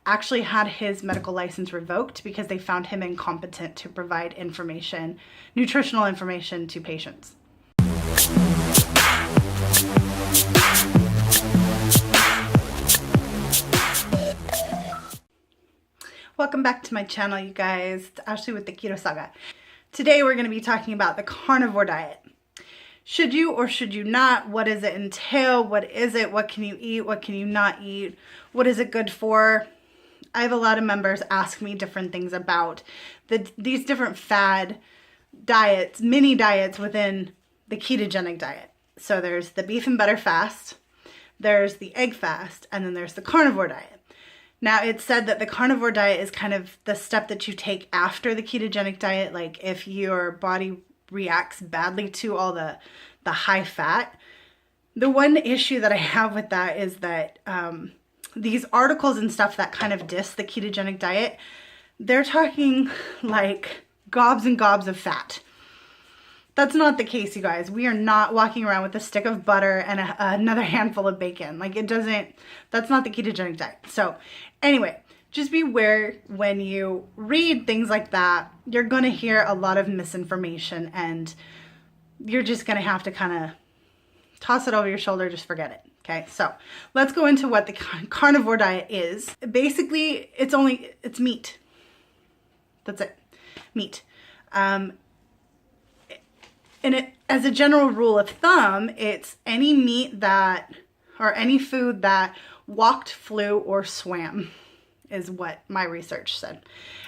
actually had his medical license revoked because they found him incompetent to provide information, nutritional information to patients. Welcome back to my channel, you guys. It's Ashley with the Keto Saga. Today we're going to be talking about the carnivore diet. Should you or should you not? What does it entail? What is it? What can you eat? What can you not eat? What is it good for? I have a lot of members ask me different things about these different fad diets, mini diets within the ketogenic diet. So there's the beef and butter fast, there's the egg fast, and then there's the carnivore diet. Now, it's said that the carnivore diet is kind of the step that you take after the ketogenic diet. Like if your body reacts badly to all the high fat. The one issue that I have with that is that these articles and stuff that kind of diss the ketogenic diet, they're talking like gobs and gobs of fat. That's not the case, you guys. We are not walking around with a stick of butter and another handful of bacon. Like that's not the ketogenic diet. So anyway, just beware when you read things like that. You're going to hear a lot of misinformation and you're just going to have to kind of toss it over your shoulder, just forget it. Okay, so let's go into what the carnivore diet is. Basically, it's meat. That's it, meat. As a general rule of thumb, it's any meat or any food that walked, flew, or swam is what my research said.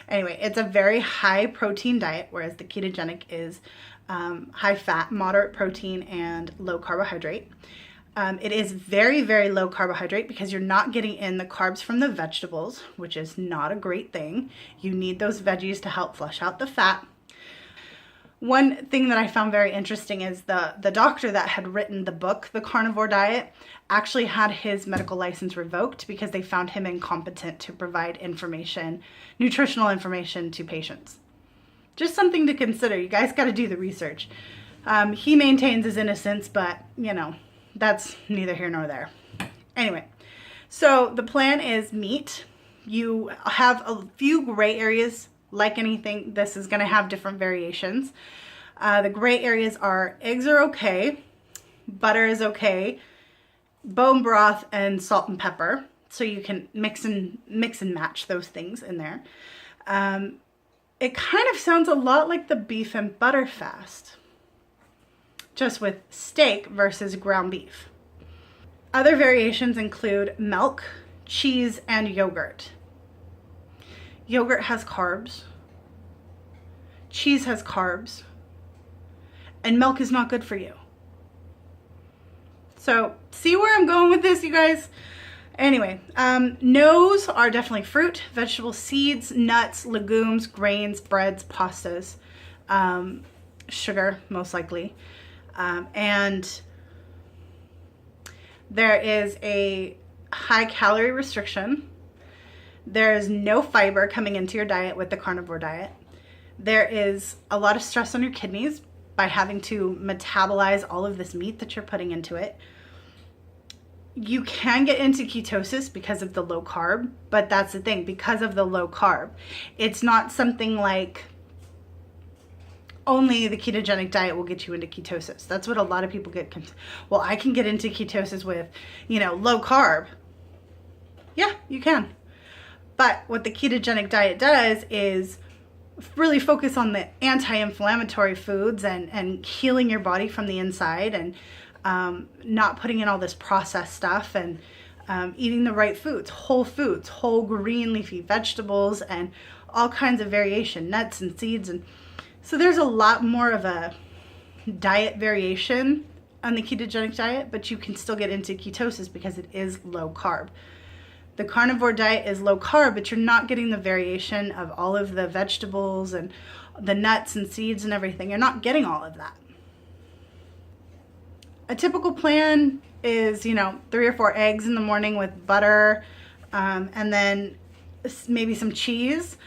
Anyway, it's a very high protein diet, whereas the ketogenic is high fat, moderate protein, and low carbohydrate. It is very, very low carbohydrate because you're not getting in the carbs from the vegetables, which is not a great thing. You need those veggies to help flush out the fat. One thing that I found very interesting is the doctor that had written the book, The Carnivore Diet, actually had his medical license revoked because they found him incompetent to provide information, nutritional information to patients. Just something to consider. You guys got to do the research. He maintains his innocence, but you know, that's neither here nor there. Anyway, so the plan is meat. You have a few gray areas. Like anything, this is going to have different variations. The gray areas are eggs are okay, butter is okay, bone broth, and salt and pepper. So you can mix and match those things in there. It kind of sounds a lot like the beef and butter fast, just with steak versus ground beef. Other variations include milk, cheese, and yogurt. Yogurt has carbs, cheese has carbs, and milk is not good for you. So see where I'm going with this, you guys? Anyway, no's are definitely fruit, vegetables, seeds, nuts, legumes, grains, breads, pastas, sugar, most likely. And there is a high calorie restriction. There is no fiber coming into your diet with the carnivore diet. There is a lot of stress on your kidneys by having to metabolize all of this meat that you're putting into it. You can get into ketosis because of the low carb, but that's the thing, because of the low carb. It's not something like only the ketogenic diet will get you into ketosis. That's what a lot of people get. Well, I can get into ketosis with, low carb. Yeah, you can. But what the ketogenic diet does is really focus on the anti-inflammatory foods and healing your body from the inside and not putting in all this processed stuff and eating the right foods, whole green leafy vegetables and all kinds of variation, nuts and seeds. And so there's a lot more of a diet variation on the ketogenic diet, but you can still get into ketosis because it is low carb. The carnivore diet is low carb, but you're not getting the variation of all of the vegetables and the nuts and seeds and everything. You're not getting all of that. A typical plan is, 3 or 4 eggs in the morning with butter, and then maybe some cheese.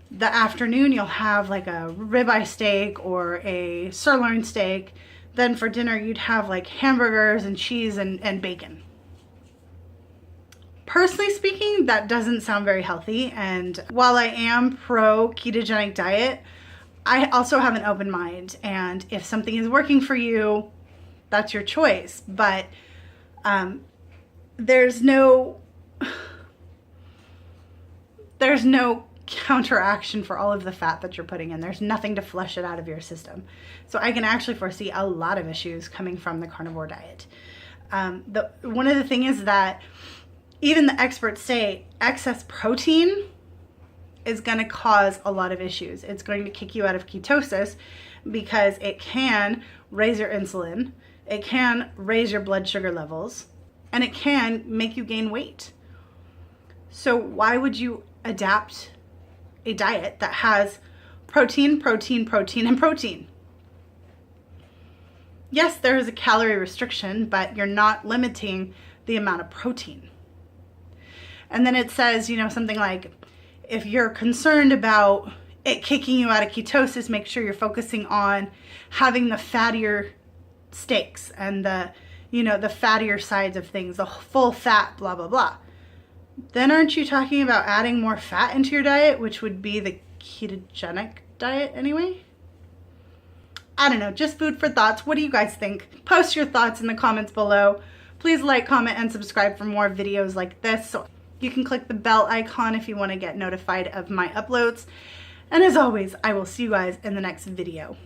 The afternoon, you'll have like a ribeye steak or a sirloin steak. Then for dinner, you'd have like hamburgers and cheese and bacon. Personally speaking, that doesn't sound very healthy. And while I am pro ketogenic diet, I also have an open mind. And if something is working for you, that's your choice. But there's no counteraction for all of the fat that you're putting in. There's nothing to flush it out of your system. So I can actually foresee a lot of issues coming from the carnivore diet. One of the things is that even the experts say excess protein is going to cause a lot of issues. It's going to kick you out of ketosis because it can raise your insulin, it can raise your blood sugar levels, and it can make you gain weight. So why would you adapt a diet that has protein, protein, protein, and protein? Yes, there is a calorie restriction, but you're not limiting the amount of protein. And then it says, you know, something like, if you're concerned about it kicking you out of ketosis, make sure you're focusing on having the fattier steaks and the, you know, the fattier sides of things, the full fat, blah, blah, blah. Then aren't you talking about adding more fat into your diet, which would be the ketogenic diet anyway? I don't know, just food for thoughts. What do you guys think? Post your thoughts in the comments below. Please like, comment, and subscribe for more videos like this. So you can click the bell icon if you want to get notified of my uploads. And as always, I will see you guys in the next video.